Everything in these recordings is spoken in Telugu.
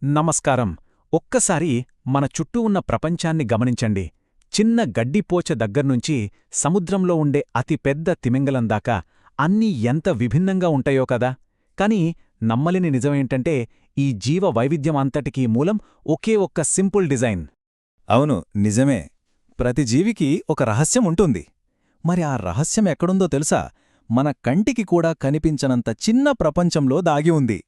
నమస్కారం. ఒక్కసారి మన చుట్టూ ఉన్న ప్రపంచాన్ని గమనించండి. చిన్న గడ్డిపోచ దగ్గర్నుంచి సముద్రంలో ఉండే అతిపెద్ద తిమింగలం దాకా అన్నీ ఎంత విభిన్నంగా ఉంటాయో కదా. కాని నమ్మలేని నిజమేంటంటే ఈ జీవ వైవిధ్యమంతటికీ మూలం ఒకే ఒక్క సింపుల్ డిజైన్. అవును, నిజమే. ప్రతి జీవికి ఒక రహస్యం ఉంటుంది. మరి ఆ రహస్యం ఎక్కడుందో తెలుసా? మన కంటికి కూడా కనిపించనంత చిన్న ప్రపంచంలో దాగి ఉంది.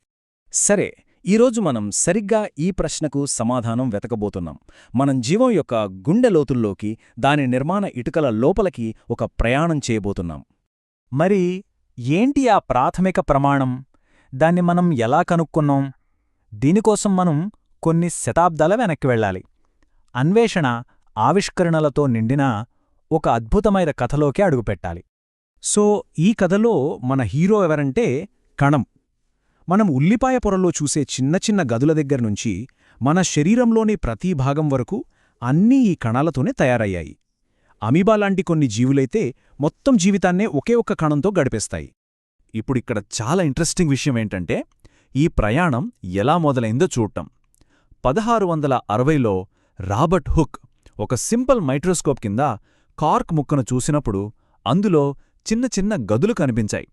సరే, ఈరోజు మనం సరిగ్గా ఈ ప్రశ్నకు సమాధానం వెతకబోతున్నాం. మనం జీవం యొక్క గుండె లోతుల్లోకి, దాని నిర్మాణ ఇటుకల లోపలికి ఒక ప్రయాణం చేయబోతున్నాం. మరి ఏంటి ఆ ప్రాథమిక ప్రమాణం? దాన్ని మనం ఎలా కనుక్కున్నాం? దీనికోసం మనం కొన్ని శతాబ్దాల వెనక్కి వెళ్ళాలి. అన్వేషణ, ఆవిష్కరణలతో నిండిన ఒక అద్భుతమైన కథలోకి అడుగుపెట్టాలి. సో ఈ కథలో మన హీరో ఎవరంటే కణం. మనం ఉల్లిపాయ పొరలో చూసే చిన్న చిన్న గదుల దగ్గర్నుంచి మన శరీరంలోని ప్రతి భాగం వరకు అన్నీ ఈ కణాలతోనే తయారయ్యాయి. అమీబాలాంటి కొన్ని జీవులైతే మొత్తం జీవితాన్నే ఒకే ఒక్క కణంతో గడిపేస్తాయి. ఇప్పుడిక్కడ చాలా ఇంట్రెస్టింగ్ విషయమేంటంటే, ఈ ప్రయాణం ఎలా మొదలైందో చూడటం. 1660లో రాబర్ట్ హుక్ ఒక సింపుల్ మైక్రోస్కోప్ కింద కార్క్ ముక్కను చూసినప్పుడు అందులో చిన్న చిన్న గదులు కనిపించాయి.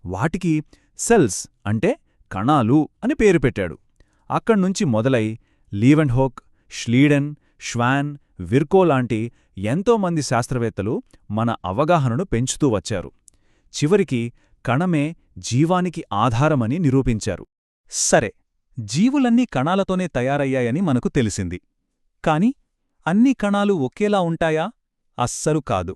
వాటికి సెల్స్ అంటే కణాలు అని పేరు పెట్టాడు. అక్కడ్నుంచి మొదలై లీవెన్హోక్, ష్లీడెన్, ష్వాన్, విర్కో లాంటి ఎంతోమంది శాస్త్రవేత్తలు మన అవగాహనను పెంచుతూ వచ్చారు. చివరికి కణమే జీవానికి ఆధారమని నిరూపించారు. సరే, జీవులన్నీ కణాలతోనే తయారయ్యాయని మనకు తెలిసింది. కాని అన్ని కణాలు ఒకేలా ఉంటాయా? అస్సలు కాదు.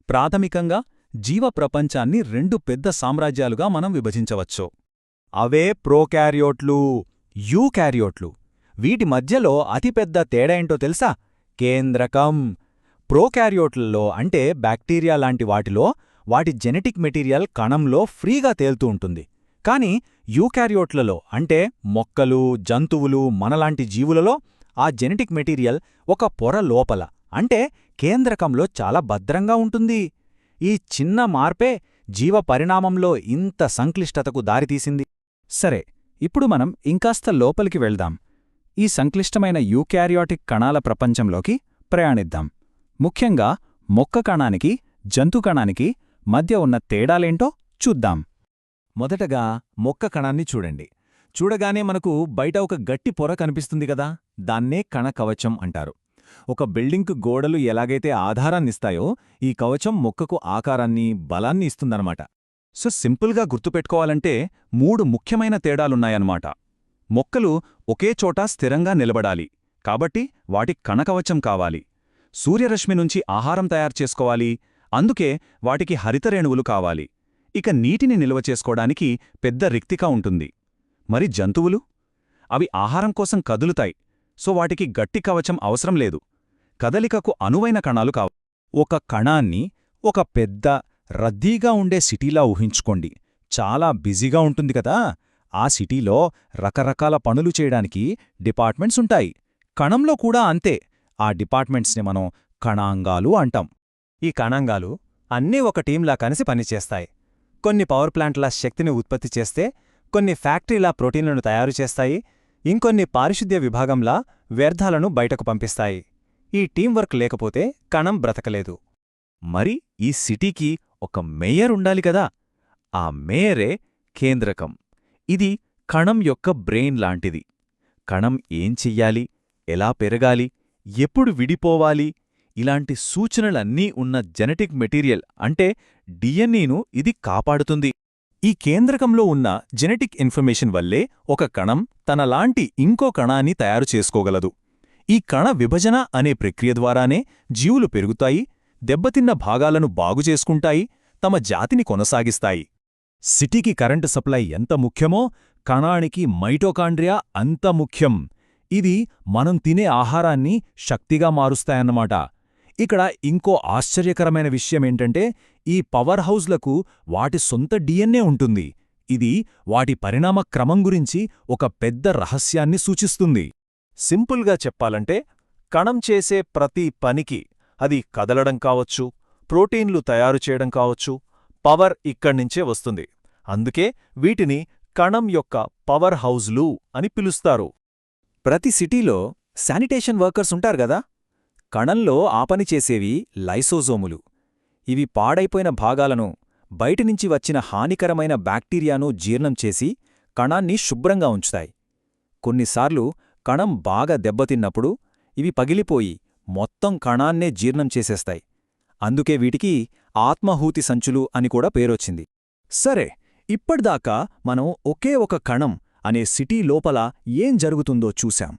ప్రాథమికంగా జీవప్రపంచాన్ని రెండు పెద్ద సామ్రాజ్యాలుగా మనం విభజించవచ్చు. అవే ప్రోకారియోట్లు, యూకారియోట్లు. వీటి మధ్యలో అతిపెద్ద తేడా ఏంటో తెలుసా? కేంద్రకం. ప్రోకారియోట్లలో అంటే బ్యాక్టీరియా లాంటి వాటిలో వాటి జెనెటిక్ మెటీరియల్ కణంలో ఫ్రీగా తేలుతూ ఉంటుంది. కాని యూకారియోట్లలో అంటే మొక్కలు, జంతువులు, మనలాంటి జీవులలో ఆ జెనెటిక్ మెటీరియల్ ఒక పొర లోపల అంటే కేంద్రకంలో చాలా భద్రంగా ఉంటుంది. ఈ చిన్న మార్పే జీవ పరిణామంలో ఇంత సంక్లిష్టతకు దారితీసింది. సరే, ఇప్పుడు మనం ఇంకాస్త లోపలికి వెళ్దాం. ఈ సంక్లిష్టమైన యూకారియోటిక్ కణాల ప్రపంచంలోకి ప్రయాణిద్దాం. ముఖ్యంగా మొక్క కణానికి, జంతు కణానికి మధ్య ఉన్న తేడాలేంటో చూద్దాం. మొదటగా మొక్క కణాన్ని చూడండి. చూడగానే మనకు బయట ఒక గట్టి పొర కనిపిస్తుంది కదా, దాన్నే కణకవచం అంటారు. ఒక బిల్డింగ్కు గోడలు ఎలాగైతే ఆధారాన్నిస్తాయో, ఈ కవచం మొక్కకు ఆకారాన్ని, బలాన్ని ఇస్తుందన్నమాట. సో సింపుల్గా గుర్తుపెట్టుకోవాలంటే 3 ముఖ్యమైన తేడాలున్నాయన్నమాట. మొక్కలు ఒకే చోట స్థిరంగా నిలబడాలి, కాబట్టి వాటి కణకవచం కావాలి. సూర్యరశ్మి నుంచి ఆహారం తయారు చేసుకోవాలి, అందుకే వాటికి హరితరేణువులు కావాలి. ఇక నీటిని నిల్వ చేసుకోవడానికి పెద్ద రిక్తిక ఉంటుంది. మరి జంతువులు? అవి ఆహారం కోసం కదులుతాయి, సో వాటికి గట్టి కవచం అవసరం లేదు. కదలికకు అనువైన కణాలు కావాలి. ఒక కణాన్ని ఒక పెద్ద రద్దీగా ఉండే సిటీలా ఊహించుకోండి. చాలా బిజీగా ఉంటుంది కదా. ఆ సిటీలో రకరకాల పనులు చేయడానికి డిపార్ట్మెంట్స్ ఉంటాయి. కణంలో కూడా అంతే. ఆ డిపార్ట్మెంట్స్ని మనం కణాంగాలు అంటాం. ఈ కణాంగాలు అన్నీ ఒక టీంలా కలిసి పనిచేస్తాయి. కొన్ని పవర్ ప్లాంట్ల శక్తిని ఉత్పత్తి చేస్తే, కొన్ని ఫ్యాక్టరీలా ప్రోటీన్లను తయారు చేస్తాయి, ఇంకొన్ని పారిశుద్ధ్య విభాగంలా వ్యర్థాలను బయటకు పంపిస్తాయి. ఈ టీంవర్క్ లేకపోతే కణం బ్రతకలేదు. మరి ఈ సిటీకి ఒక మేయర్ ఉండాలి కదా. ఆ మేయరే కేంద్రకం. ఇది కణం యొక్క బ్రెయిన్ లాంటిది. కణం ఏం చెయ్యాలి, ఎలా పెరగాలి, ఎప్పుడు విడిపోవాలి, ఇలాంటి సూచనలన్నీ ఉన్న జెనెటిక్ మెటీరియల్ అంటే డిఎన్ఏను ఇది కాపాడుతుంది. ఈ కేంద్రకంలో ఉన్న జెనెటిక్ ఇన్ఫర్మేషన్ వల్లే ఒక కణం తనలాంటి ఇంకో కణాన్ని తయారు చేసుకోగలదు. ఈ కణ విభజన అనే ప్రక్రియ ద్వారానే జీవులు పెరుగుతాయి, దెబ్బతిన్న భాగాలను బాగుచేసుకుంటాయి, తమ జాతిని కొనసాగిస్తాయి. సిటీకి కరెంటు సప్లై ఎంత ముఖ్యమో, కణానికి మైటోకాండ్రియా అంత ముఖ్యం. ఇది మనం తినే ఆహారాన్ని శక్తిగా మారుస్తాయన్నమాట. ఇక్కడ ఇంకో ఆశ్చర్యకరమైన విషయమేంటంటే, ఈ పవర్ హౌజ్లకు వాటి సొంత డిఎన్ఏ ఉంటుంది. ఇది వాటి పరిణామ క్రమం గురించి ఒక పెద్ద రహస్యాన్ని సూచిస్తుంది. సింపుల్గా చెప్పాలంటే, కణం చేసే ప్రతి పనికి, అది కదలడం కావచ్చు, ప్రోటీన్లు తయారు చేయడం కావచ్చు, పవర్ ఇక్కడ్నించే వస్తుంది. అందుకే వీటిని కణం యొక్క పవర్ హౌజ్లు అని పిలుస్తారు. ప్రతి సిటీలో శానిటేషన్ వర్కర్స్ ఉంటారు గదా. కణంలో ఆ పని చేసేవి లైసోజోములు. ఇవి పాడైపోయిన భాగాలను, బయటినుంచి వచ్చిన హానికరమైన బ్యాక్టీరియాను జీర్ణం చేసి కణాన్ని శుభ్రంగా ఉంచుతాయి. కొన్నిసార్లు కణం బాగా దెబ్బతిన్నప్పుడు ఇవి పగిలిపోయి మొత్తం కణాన్నే జీర్ణం చేసేస్తాయి. అందుకే వీటికి ఆత్మాహూతి సంచులు అని కూడా పేరొచ్చింది. సరే, ఇప్పటిదాకా మనం ఒకే ఒక కణం అనే సిటీ లోపల ఏం జరుగుతుందో చూశాం.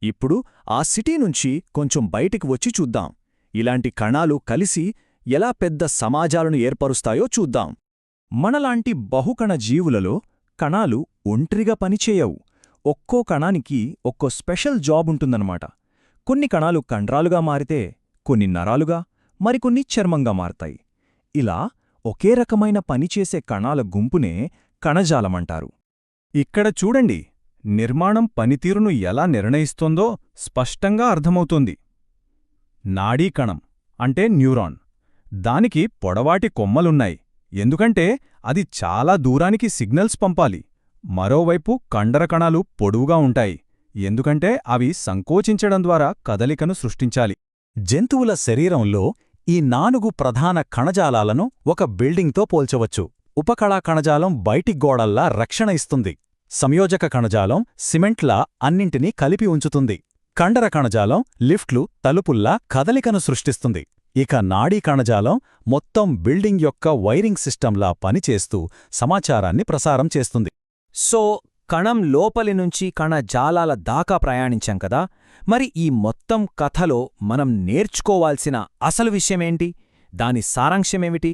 ఇప్పుడు ఆ సిటీ నుంచి కొంచెం బయటికి వచ్చి చూద్దాం. ఇలాంటి కణాలు కలిసి ఎలా పెద్ద సమాజాలను ఏర్పరుస్తాయో చూద్దాం. మనలాంటి బహుకణ జీవులలో కణాలు ఒంటరిగా పనిచేయవు. ఒక్కో కణానికి ఒక్కో స్పెషల్ జాబ్ ఉంటుందన్నమాట. కొన్ని కణాలు కండరాలుగా మారితే, కొన్ని నరాలుగా, మరికొన్ని చర్మంగా మారతాయి. ఇలా ఒకే రకమైన పనిచేసే కణాల గుంపునే కణజాలమంటారు. ఇక్కడ చూడండి, నిర్మాణం పనితీరును ఎలా నిర్ణయిస్తోందో స్పష్టంగా అర్థమవుతోంది. నాడీ కణం అంటే న్యూరాన్. దానికి పొడవాటి కొమ్మలున్నాయి, ఎందుకంటే అది చాలా దూరానికి సిగ్నల్స్ పంపాలి. మరోవైపు కండర కణాలు పొడవుగా ఉంటాయి, ఎందుకంటే అవి సంకోచించడం ద్వారా కదలికను సృష్టించాలి. జంతువుల శరీరంలో ఈ 4 ప్రధాన కణజాలాలను ఒక బిల్డింగ్తో పోల్చవచ్చు. ఉపకళా కణజాలం బయటి గోడల్లా రక్షణ ఇస్తుంది. సంయోజక కణజాలం సిమెంట్లా అన్నింటినీ కలిపి ఉంచుతుంది. కండర కణజాలం లిఫ్ట్లు, తలుపుల్లా కదలికను సృష్టిస్తుంది. ఇక నాడీ కణజాలం మొత్తం బిల్డింగ్ యొక్క వైరింగ్ సిస్టంలా పనిచేస్తూ సమాచారాన్ని ప్రసారం చేస్తుంది. సో కణం లోపలి నుంచి కణజాలాల దాకా ప్రయాణించాం కదా. మరి ఈ మొత్తం కథలో మనం నేర్చుకోవాల్సిన అసలు విషయమేంటి? దాని సారాంశమేమిటి?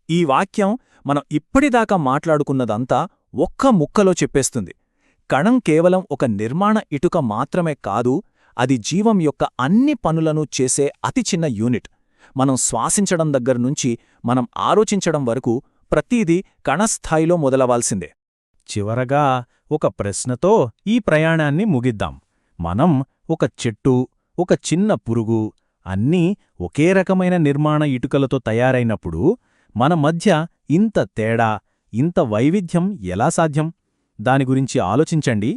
ఈ వాక్యం మనం ఇప్పటిదాకా మాట్లాడుకున్నదంతా ఒక్క ముక్కలో చెప్పేస్తుంది. కణం కేవలం ఒక నిర్మాణ ఇటుక మాత్రమే కాదు, అది జీవం యొక్క అన్ని పనులను చేసే అతి చిన్న యూనిట్. మనం శ్వాసించడం దగ్గర్నుంచి మనం ఆలోచించడం వరకు ప్రతీదీ కణస్థాయిలో మొదలవాల్సిందే. చివరగా ఒక ప్రశ్నతో ఈ ప్రయాణాన్ని ముగిద్దాం. మనం ఒక చెట్టు, ఒక చిన్న పురుగు, అన్నీ ఒకే రకమైన నిర్మాణ ఇటుకలతో తయారైనప్పుడు మన మధ్య ఇంత తేడా, ఇంత వైవిధ్యం ఎలా సాధ్యం? దాని గురించి ఆలోచించండి.